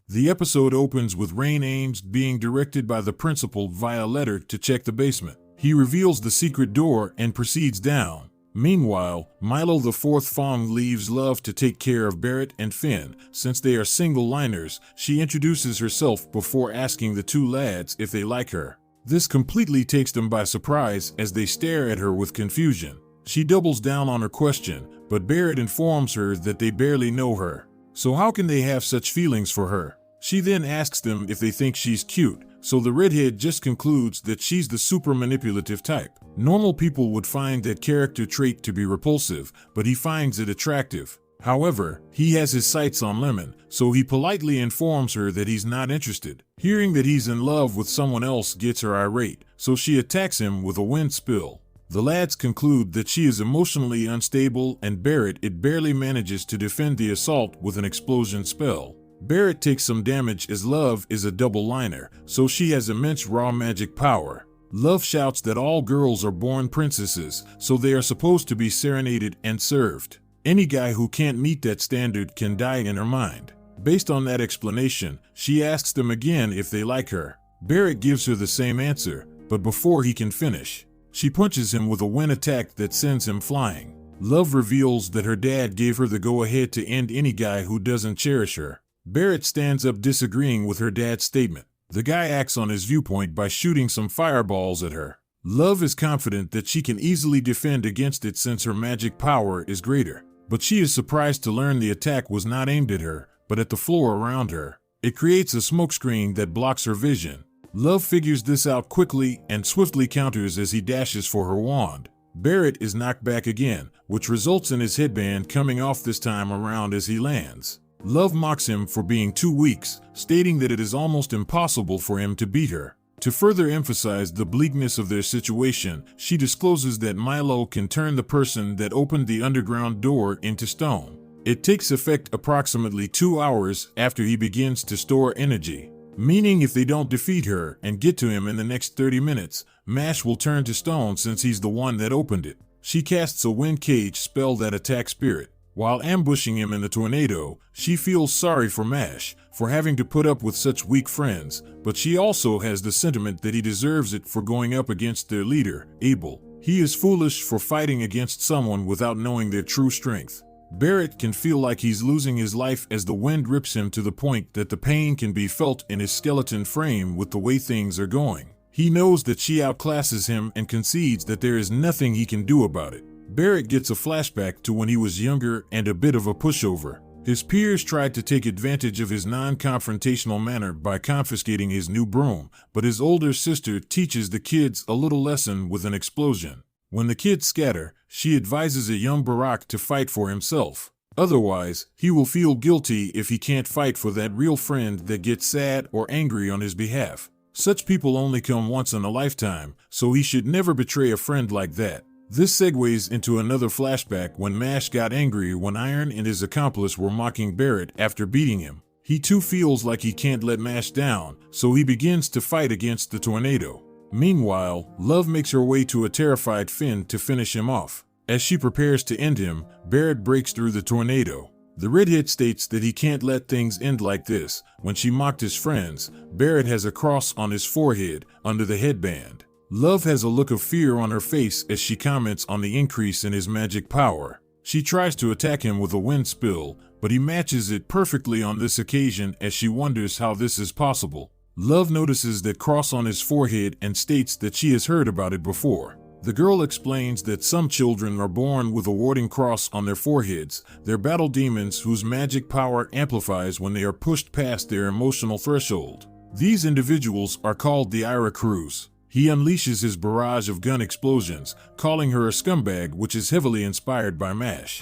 The episode opens with Rain Ames being directed by the principal via letter to check the basement. He reveals the secret door and proceeds down. Meanwhile, Milo the fourth Fawn leaves Love to take care of Barrett and Finn. Since they are single-liners, she introduces herself before asking the two lads if they like her. This completely takes them by surprise as they stare at her with confusion. She doubles down on her question, but Barrett informs her that they barely know her. So how can they have such feelings for her? She then asks them if they think she's cute, so the redhead just concludes that she's the super manipulative type. Normal people would find that character trait to be repulsive, but he finds it attractive. However, he has his sights on Lemon, so he politely informs her that he's not interested. Hearing that he's in love with someone else gets her irate, so she attacks him with a wind spill. The lads conclude that she is emotionally unstable, and Barrett barely manages to defend the assault with an explosion spell. Barrett takes some damage as Love is a double-liner, so she has immense raw magic power. Love shouts that all girls are born princesses, so they are supposed to be serenaded and served. Any guy who can't meet that standard can die in her mind. Based on that explanation, she asks them again if they like her. Barrett gives her the same answer, but before he can finish, she punches him with a wind attack that sends him flying. Love reveals that her dad gave her the go-ahead to end any guy who doesn't cherish her. Barrett stands up disagreeing with her dad's statement. The guy acts on his viewpoint by shooting some fireballs at her. Love is confident that she can easily defend against it since her magic power is greater. But she is surprised to learn the attack was not aimed at her, but at the floor around her. It creates a smokescreen that blocks her vision. Love figures this out quickly and swiftly counters as he dashes for her wand. Barrett is knocked back again, which results in his headband coming off this time around as he lands. Love mocks him for being too weak, stating that it is almost impossible for him to beat her. To further emphasize the bleakness of their situation, she discloses that Milo can turn the person that opened the underground door into stone. It takes effect approximately 2 hours after he begins to store energy. Meaning if they don't defeat her and get to him in the next 30 minutes, Mash will turn to stone since he's the one that opened it. She casts a wind cage spell that attacks Spirit. While ambushing him in the tornado, she feels sorry for Mash for having to put up with such weak friends, but she also has the sentiment that he deserves it for going up against their leader, Abel. He is foolish for fighting against someone without knowing their true strength. Barrett can feel like he's losing his life as the wind rips him to the point that the pain can be felt in his skeleton frame with the way things are going. He knows that she outclasses him and concedes that there is nothing he can do about it. Barrett gets a flashback to when he was younger and a bit of a pushover. His peers tried to take advantage of his non-confrontational manner by confiscating his new broom, but his older sister teaches the kids a little lesson with an explosion. When the kids scatter, she advises a young Barack to fight for himself. Otherwise, he will feel guilty if he can't fight for that real friend that gets sad or angry on his behalf. Such people only come once in a lifetime, so he should never betray a friend like that. This segues into another flashback when Mash got angry when Iron and his accomplice were mocking Barrett after beating him. He too feels like he can't let Mash down, so he begins to fight against the tornado. Meanwhile, Love makes her way to a terrified Finn to finish him off. As she prepares to end him, Barrett breaks through the tornado. The redhead states that he can't let things end like this. When she mocked his friends, Barrett has a cross on his forehead under the headband. Love has a look of fear on her face as she comments on the increase in his magic power. She tries to attack him with a wind spill, but he matches it perfectly on this occasion as she wonders how this is possible. Love notices that cross on his forehead and states that she has heard about it before. The girl explains that some children are born with a warding cross on their foreheads. They're battle demons whose magic power amplifies when they are pushed past their emotional threshold. These individuals are called the Anicaps. He unleashes his barrage of gun explosions, calling her a scumbag, which is heavily inspired by MASH.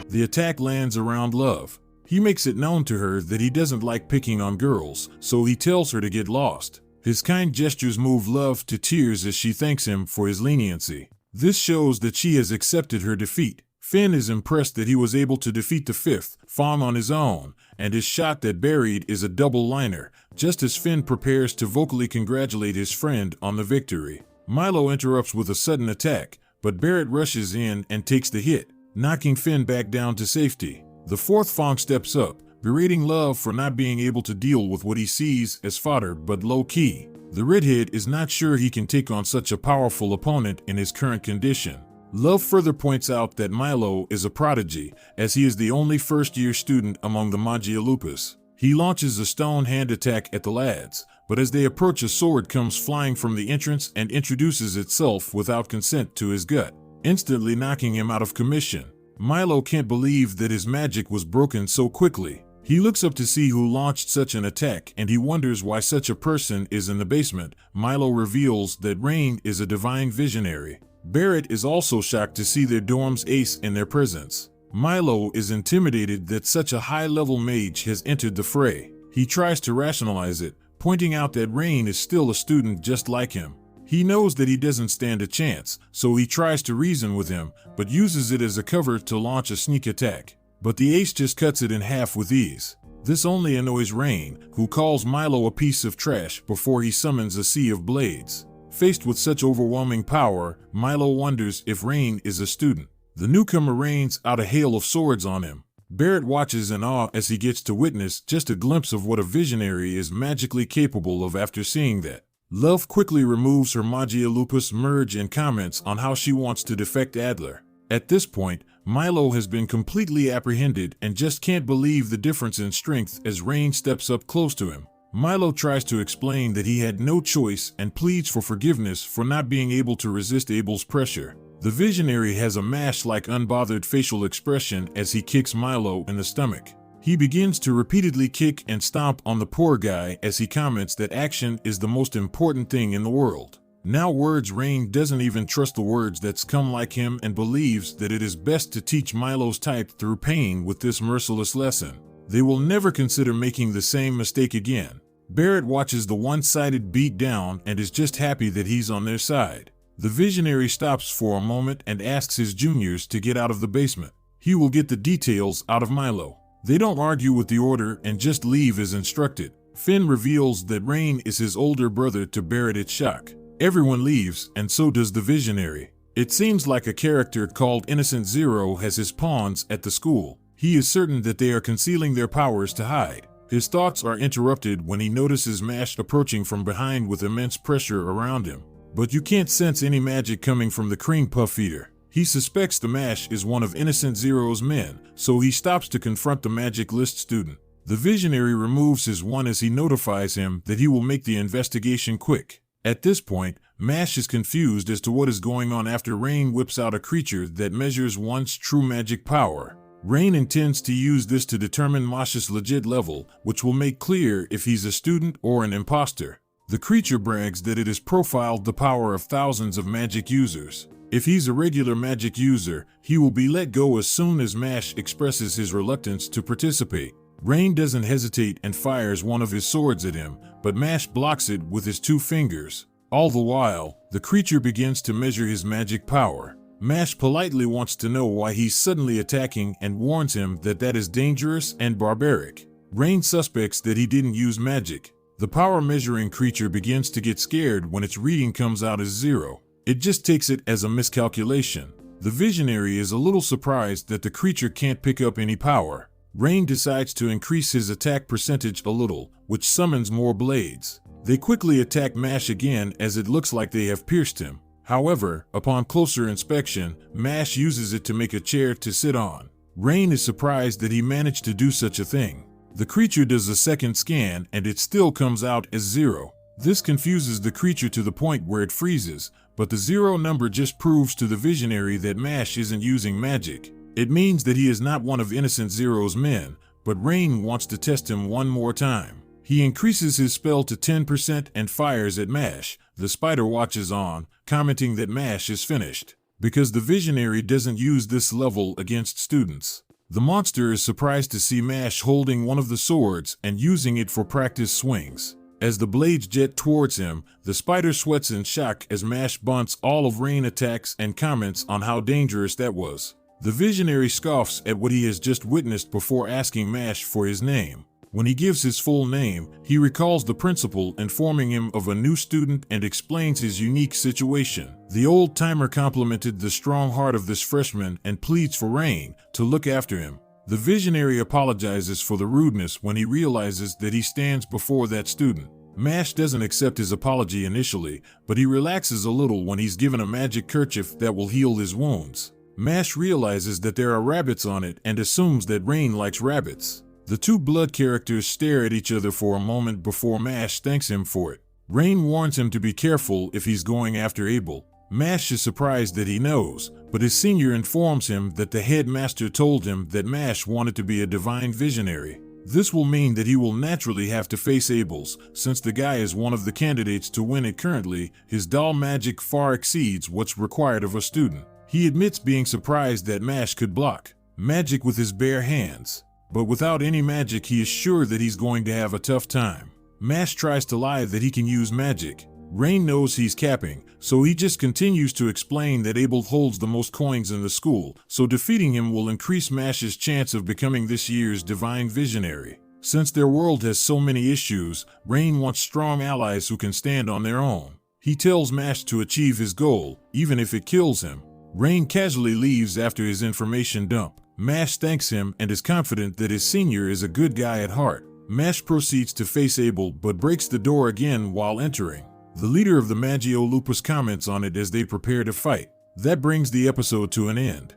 The attack lands around Love. He makes it known to her that he doesn't like picking on girls, so he tells her to get lost. His kind gestures move Love to tears as she thanks him for his leniency. This shows that she has accepted her defeat. Finn is impressed that he was able to defeat the fifth Fawn on his own, and his shot that buried is a double-liner, just as Finn prepares to vocally congratulate his friend on the victory. Milo interrupts with a sudden attack, but Barrett rushes in and takes the hit, knocking Finn back down to safety. The fourth Fong steps up, berating Love for not being able to deal with what he sees as fodder but low-key. The redhead is not sure he can take on such a powerful opponent in his current condition. Love further points out that Milo is a prodigy, as he is the only first-year student among the Magia Lupus. He launches a stone hand attack at the lads, but as they approach, a sword comes flying from the entrance and introduces itself without consent to his gut, instantly knocking him out of commission. Milo can't believe that his magic was broken so quickly. He looks up to see who launched such an attack, and he wonders why such a person is in the basement. Milo reveals that Rain is a divine visionary. Barrett is also shocked to see their dorm's ace in their presence. Milo is intimidated that such a high-level mage has entered the fray. He tries to rationalize it, pointing out that Rain is still a student just like him. He knows that he doesn't stand a chance, so he tries to reason with him, but uses it as a cover to launch a sneak attack. But the ace just cuts it in half with ease. This only annoys Rain, who calls Milo a piece of trash before he summons a sea of blades. Faced with such overwhelming power, Milo wonders if Rain is a student. The newcomer rains out a hail of swords on him. Barrett watches in awe as he gets to witness just a glimpse of what a visionary is magically capable of after seeing that. Love quickly removes her Magia Lupus merge and comments on how she wants to defect Adler. At this point, Milo has been completely apprehended and just can't believe the difference in strength as Rain steps up close to him. Milo tries to explain that he had no choice and pleads for forgiveness for not being able to resist Abel's pressure. The visionary has a mash-like unbothered facial expression as he kicks Milo in the stomach. He begins to repeatedly kick and stomp on the poor guy as he comments that action is the most important thing in the world. Now words, Rain doesn't even trust the words that's come like him and believes that it is best to teach Milo's type through pain with this merciless lesson. They will never consider making the same mistake again. Barrett watches the one-sided beat down and is just happy that he's on their side. The visionary stops for a moment and asks his juniors to get out of the basement. He will get the details out of Milo. They don't argue with the order and just leave as instructed. Finn reveals that Rain is his older brother to Barrett's shock. Everyone leaves, and so does the visionary. It seems like a character called Innocent Zero has his pawns at the school. He is certain that they are concealing their powers to hide. His thoughts are interrupted when he notices Mash approaching from behind with immense pressure around him. But you can't sense any magic coming from the cream puff eater. He suspects the Mash is one of Innocent Zero's men, so he stops to confront the magic list student. The visionary removes his wand as he notifies him that he will make the investigation quick. At this point, Mash is confused as to what is going on after Rain whips out a creature that measures one's true magic power. Rain intends to use this to determine Mash's legit level, which will make clear if he's a student or an imposter. The creature brags that it has profiled the power of thousands of magic users. If he's a regular magic user, he will be let go as soon as Mash expresses his reluctance to participate. Rain doesn't hesitate and fires one of his swords at him, but Mash blocks it with his 2 fingers. All the while, the creature begins to measure his magic power. Mash politely wants to know why he's suddenly attacking and warns him that that is dangerous and barbaric. Rain suspects that he didn't use magic. The power measuring creature begins to get scared when its reading comes out as 0. It just takes it as a miscalculation. The visionary is a little surprised that the creature can't pick up any power. Rain decides to increase his attack percentage a little, which summons more blades. They quickly attack Mash again as it looks like they have pierced him. However, upon closer inspection, Mash uses it to make a chair to sit on. Rain is surprised that he managed to do such a thing. The creature does a second scan and it still comes out as 0. This confuses the creature to the point where it freezes, but the 0 number just proves to the visionary that Mash isn't using magic. It means that he is not one of Innocent Zero's men, but Rain wants to test him one more time. He increases his spell to 10% and fires at Mash. The spider watches on, commenting that Mash is finished, because the visionary doesn't use this level against students. The monster is surprised to see Mash holding one of the swords and using it for practice swings. As the blades jet towards him, the spider sweats in shock as Mash bunts all of Rain attacks and comments on how dangerous that was. The visionary scoffs at what he has just witnessed before asking Mash for his name. When he gives his full name, he recalls the principal informing him of a new student and explains his unique situation. The old-timer complimented the strong heart of this freshman and pleads for Rain to look after him. The visionary apologizes for the rudeness when he realizes that he stands before that student. Mash doesn't accept his apology initially, but he relaxes a little when he's given a magic kerchief that will heal his wounds. Mash realizes that there are rabbits on it and assumes that Rain likes rabbits. The two blood characters stare at each other for a moment before Mash thanks him for it. Rain warns him to be careful if he's going after Abel. Mash is surprised that he knows, but his senior informs him that the headmaster told him that Mash wanted to be a divine visionary. This will mean that he will naturally have to face Abel's, since the guy is one of the candidates to win it currently. His doll magic far exceeds what's required of a student. He admits being surprised that Mash could block magic with his bare hands, but without any magic he is sure that he's going to have a tough time. Mash tries to lie that he can use magic. Rain knows he's capping, so he just continues to explain that Abel holds the most coins in the school, so defeating him will increase Mash's chance of becoming this year's divine visionary. Since their world has so many issues, Rain wants strong allies who can stand on their own. He tells Mash to achieve his goal, even if it kills him. Rain casually leaves after his information dump. Mash thanks him and is confident that his senior is a good guy at heart. Mash proceeds to face Abel but breaks the door again while entering. The leader of the Magio Lupus comments on it as they prepare to fight. That brings the episode to an end.